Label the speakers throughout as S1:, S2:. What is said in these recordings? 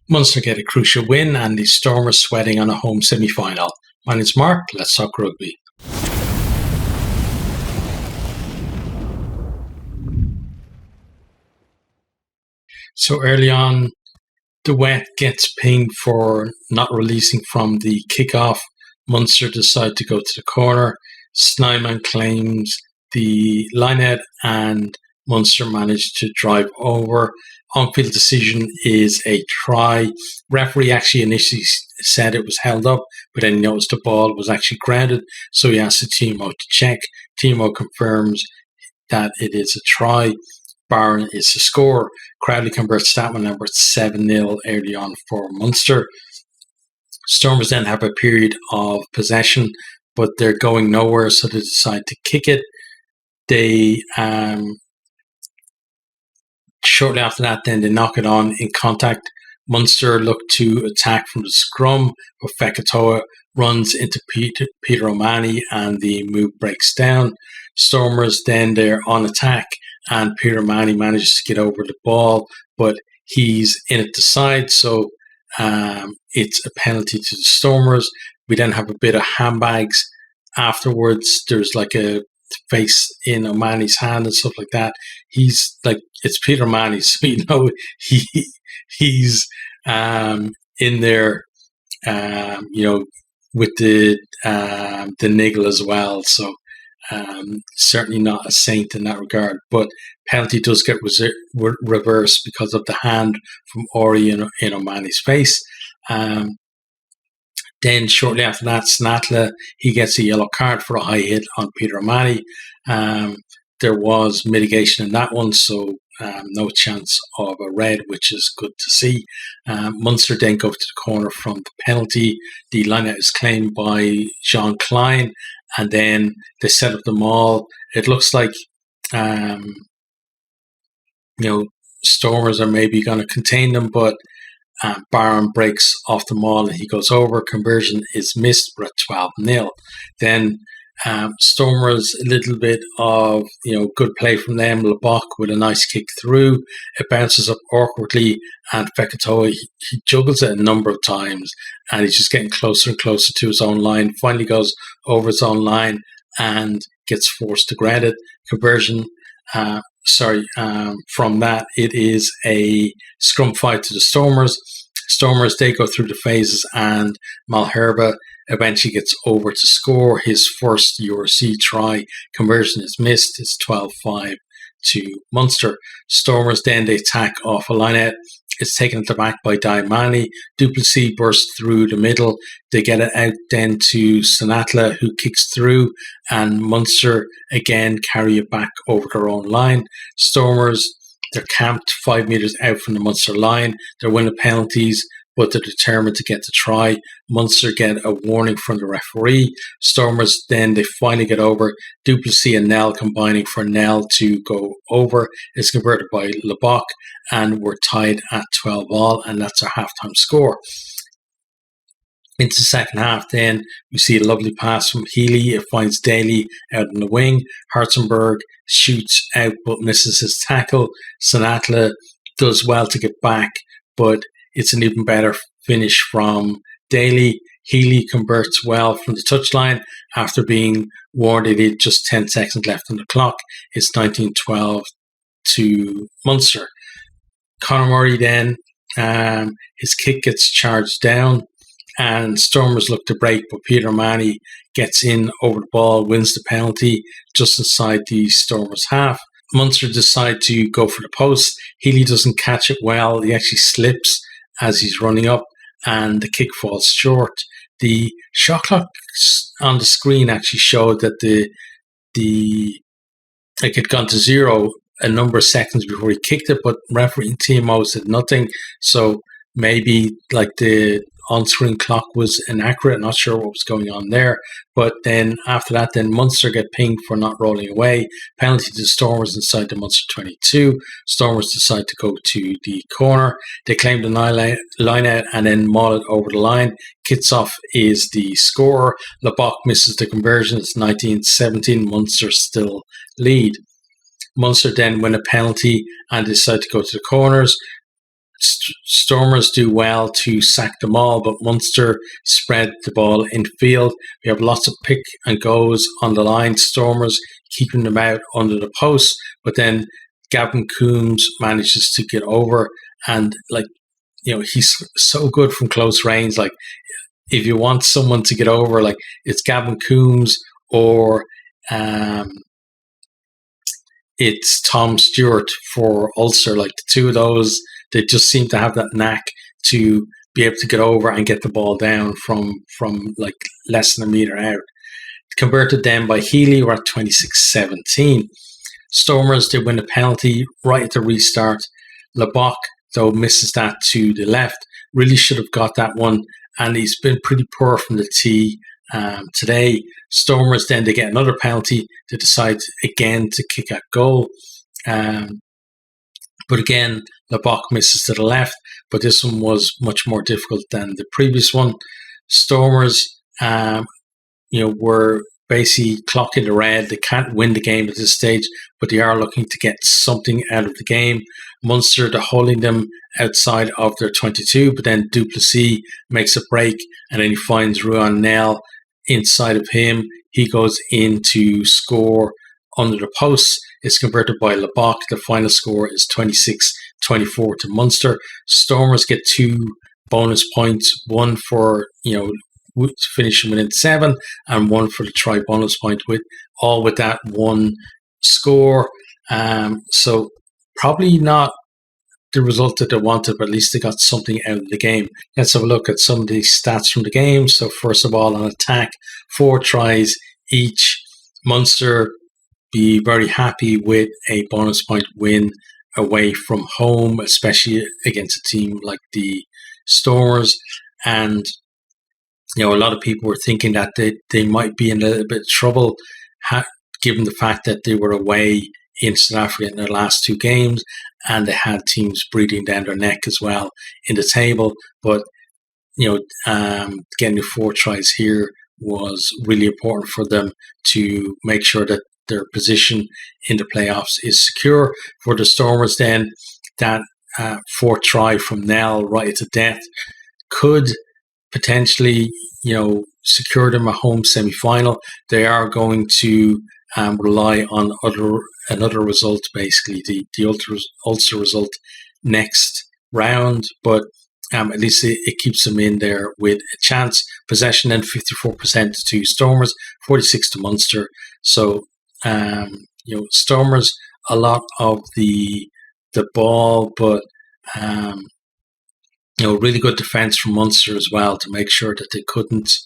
S1: Munster get a crucial win and the Stormers sweating on a home semi-final. My name's Mark, let's talk rugby. So early on, the Wet gets pinged for not releasing from the kickoff. Munster decide to go to the corner. Snyman claims the line-out and Munster managed to drive over. On-field decision is a try. Referee actually initially said it was held up, but then he noticed the ball was actually grounded, so he asked the TMO to check. TMO confirms that it is a try. Barron is the score. Crowley converts that one number 7-0 early on for Munster. Stormers then have a period of possession, but they're going nowhere, so they decide to kick it. They shortly after that, then they knock it on in contact. Munster look to attack from the scrum, but Fekitoa runs into Peter O'Mahony and the move breaks down. Stormers then they're on attack and Peter O'Mahony manages to get over the ball, but he's in at the side, so it's a penalty to the Stormers. We then have a bit of handbags afterwards. There's like a face in O'Mahony's hand and stuff like that. He's like, it's Peter O'Mahony, so you know he's in there, with the niggle as well. So certainly not a saint in that regard. But penalty does get reversed because of the hand from Ori in O'Mahony's face. Then shortly after that, Snatla, he gets a yellow card for a high hit on Peter O'Mahony. There was mitigation in that one, so no chance of a red, which is good to see. Munster then go to the corner from the penalty. The line-out is claimed by Jean Klein, and then they set up the maul. It looks like, Stormers are maybe going to contain them, but Barron breaks off the maul and he goes over. Conversion is missed. We're at 12-0. Then Stormers, a little bit of good play from them. LeBoc with a nice kick through. It bounces up awkwardly, and Fekitoa he juggles it a number of times, and he's just getting closer and closer to his own line. Finally goes over his own line and gets forced to ground it. Conversion. From that, it is a scrum fight to the Stormers. Stormers, they go through the phases, and Malherbe eventually gets over to score his first URC try. Conversion is missed. It's 12-5 to Munster. Stormers then they attack off a line-out. It's taken at the back by Diamani. Duplessis bursts through the middle. They get it out then to Sanatla, who kicks through, and Munster again carry it back over their own line. Stormers, they're camped 5 meters out from the Munster line. They're winning penalties, but they're determined to get the try. Munster get a warning from the referee. Stormers then they finally get over. Duplessis and Nell combining for Nell to go over. It's converted by LeBoc, and we're tied at 12-all, and that's our halftime score. Into the second half, then we see a lovely pass from Healy. It finds Daly out in the wing. Hartzenberg shoots out but misses his tackle. Sanatla does well to get back, but it's an even better finish from Daly. Healy converts well from the touchline after being warned it had just 10 seconds left on the clock. It's 19-12 to Munster. Conor Murray then, his kick gets charged down, and Stormers look to break, but Peter O'Mahony gets in over the ball, wins the penalty just inside the Stormers half. Munster decide to go for the post. Healy doesn't catch it well. He actually slips as he's running up, and the kick falls short. The shot clock on the screen actually showed that it had gone to zero a number of seconds before he kicked it, but referee TMO said nothing. So maybe like the on-screen clock was inaccurate. Not sure what was going on there. But then after that, then Munster get pinged for not rolling away. Penalty to Stormers inside the Munster 22. Stormers decide to go to the corner. They claim the line out and then maul it over the line. Kitsoff is the scorer. LeBoc misses the conversion. It's 19-17. Munster still lead. Munster then win a penalty and decide to go to the corners. Stormers do well to sack the ball, but Munster spread the ball in field. We have lots of pick and goes on the line. Stormers keeping them out under the post, but then Gavin Coombs manages to get over, and he's so good from close range. Like, if you want someone to get over, like, it's Gavin Coombs or it's Tom Stewart for Ulster. Like, the two of those, they just seem to have that knack to be able to get over and get the ball down from like less than a metre out. Converted then by Healy, we're at 26-17. Stormers did win a penalty right at the restart. LeBoc, though, misses that to the left. Really should have got that one, and he's been pretty poor from the tee today. Stormers then, they get another penalty. They decide again to kick at goal. But again, LeBoc misses to the left, but this one was much more difficult than the previous one. Stormers, were basically clocking the red. They can't win the game at this stage, but they are looking to get something out of the game. Munster, they're holding them outside of their 22, but then Duplessis makes a break, and then he finds Ruan Nel inside of him. He goes in to score under the posts. It's converted by LeBoc. The final score is 26-24 to Munster. Stormers get 2 bonus points, one for finishing within 7, and one for the try bonus point, with that one score. So probably not the result that they wanted, but at least they got something out of the game. Let's have a look at some of the stats from the game. So first of all, on attack, 4 tries each. Munster be very happy with a bonus point win away from home, especially against a team like the Stormers. And a lot of people were thinking that they might be in a little bit of trouble, given the fact that they were away in South Africa in their last 2 games, and they had teams breathing down their neck as well in the table. But getting 4 tries here was really important for them to make sure that their position in the playoffs is secure. For the Stormers then, that 4th try from Nel right at the death could potentially, secure them a home semi-final. They are going to rely on another result, basically the Ulster result next round, but at least it keeps them in there with a chance. Possession then 54% to Stormers, 46 to Munster. So Stormers a lot of the ball, but really good defence from Munster as well to make sure that they couldn't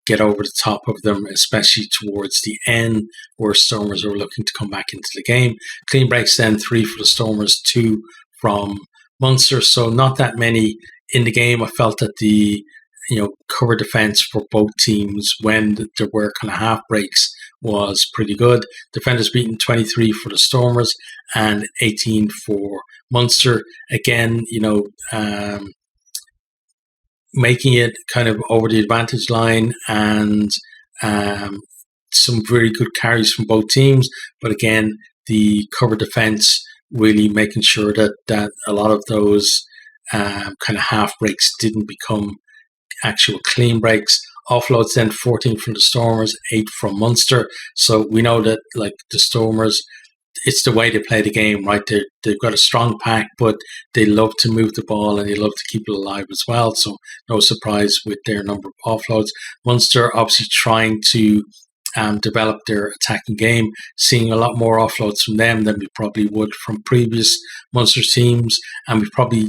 S1: get over the top of them, especially towards the end where Stormers were looking to come back into the game. Clean breaks then 3 for the Stormers, 2 from Munster. So not that many in the game. I felt that the cover defence for both teams when there were kind of half breaks was pretty good. Defenders beaten 23 for the Stormers and 18 for Munster. Again, making it kind of over the advantage line, and some very good carries from both teams. But again, the cover defence really making sure that a lot of those kind of half breaks didn't become actual clean breaks. Offloads then 14 from the Stormers, 8 from Munster. So we know that, like, the Stormers, it's the way they play the game, right? They've got a strong pack, but they love to move the ball and they love to keep it alive as well. So no surprise with their number of offloads. Munster obviously trying to develop their attacking game, seeing a lot more offloads from them than we probably would from previous Munster teams, and we probably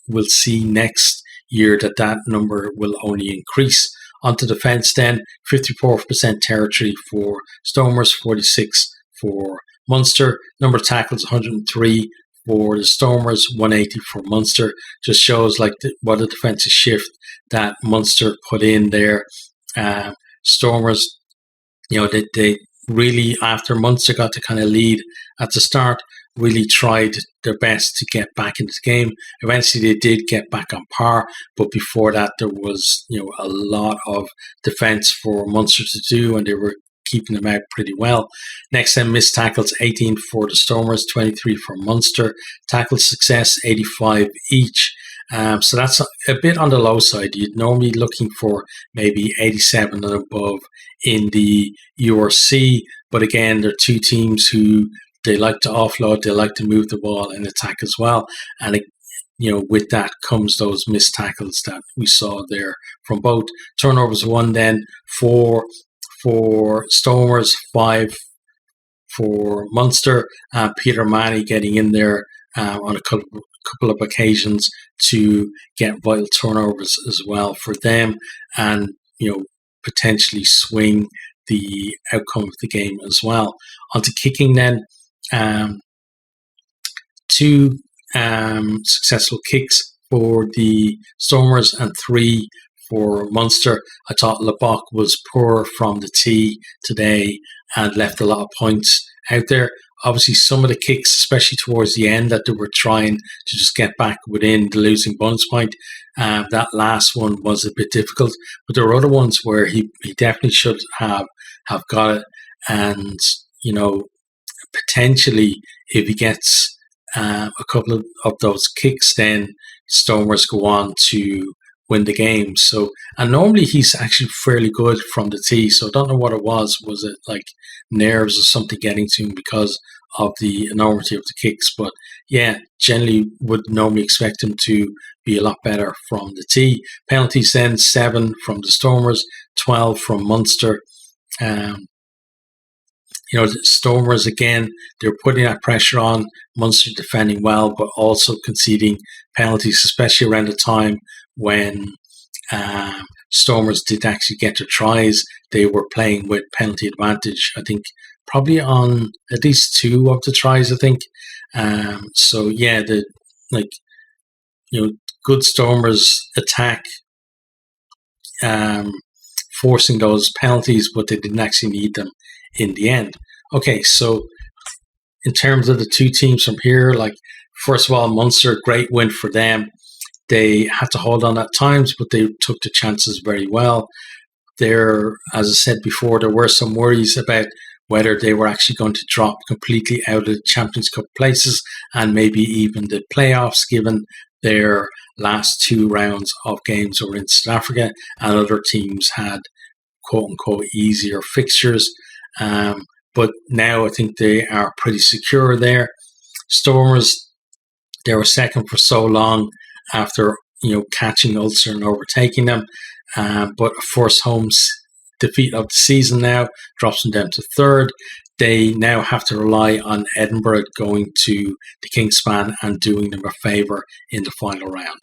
S1: will see next year that number will only increase. Onto defence then, 54% territory for Stormers, 46 for Munster. Number of tackles, 103 for the Stormers, 180 for Munster. Just shows what a defensive shift that Munster put in there. Stormers, they really, after Munster got the kind of lead at the start, really tried their best to get back into the game. Eventually they did get back on par, but before that there was a lot of defence for Munster to do, and they were keeping them out pretty well. Next then, missed tackles, 18 for the Stormers, 23 for Munster. Tackle success, 85 each. So that's a bit on the low side. You'd normally looking for maybe 87 and above in the URC. But again, they're two teams who they like to offload, they like to move the ball and attack as well. And with that comes those missed tackles that we saw there from both. Turnovers 1 then, 4 for Stormers, 5 for Munster. Peter Manny getting in there on a couple of occasions to get vital turnovers as well for them, and potentially swing the outcome of the game as well. Onto kicking then, 2 successful kicks for the Stormers and 3 for Munster. I thought LeBoc was poor from the tee today and left a lot of points out there. Obviously, some of the kicks, especially towards the end, that they were trying to just get back within the losing bonus point. That last one was a bit difficult, but there were other ones where he definitely should have got it. And, potentially, if he gets a couple of those kicks, then Stormers go on to win the game. So, and normally he's actually fairly good from the tee. So I don't know what it was. Was it like nerves or something getting to him because of the enormity of the kicks? But yeah, generally would normally expect him to be a lot better from the tee. Penalties then, 7 from the Stormers, 12 from Munster. The Stormers, again, they're putting that pressure on. Munster defending well, but also conceding penalties, especially around the time when Stormers did actually get their tries. They were playing with penalty advantage, I think, probably on at least 2 of the tries, I think. So, yeah, good Stormers attack, forcing those penalties, but they didn't actually need them in the end. Okay, so in terms of the two teams from here, first of all, Munster, great win for them. They had to hold on at times, but they took the chances very well. There, as I said before, there were some worries about whether they were actually going to drop completely out of the Champions Cup places and maybe even the playoffs, given their last 2 rounds of games were in South Africa and other teams had quote-unquote easier fixtures. But now I think they are pretty secure there. Stormers, they were second for so long after catching Ulster and overtaking them. But a first home defeat of the season now drops them down to 3rd. They now have to rely on Edinburgh going to the Kingspan and doing them a favour in the final round.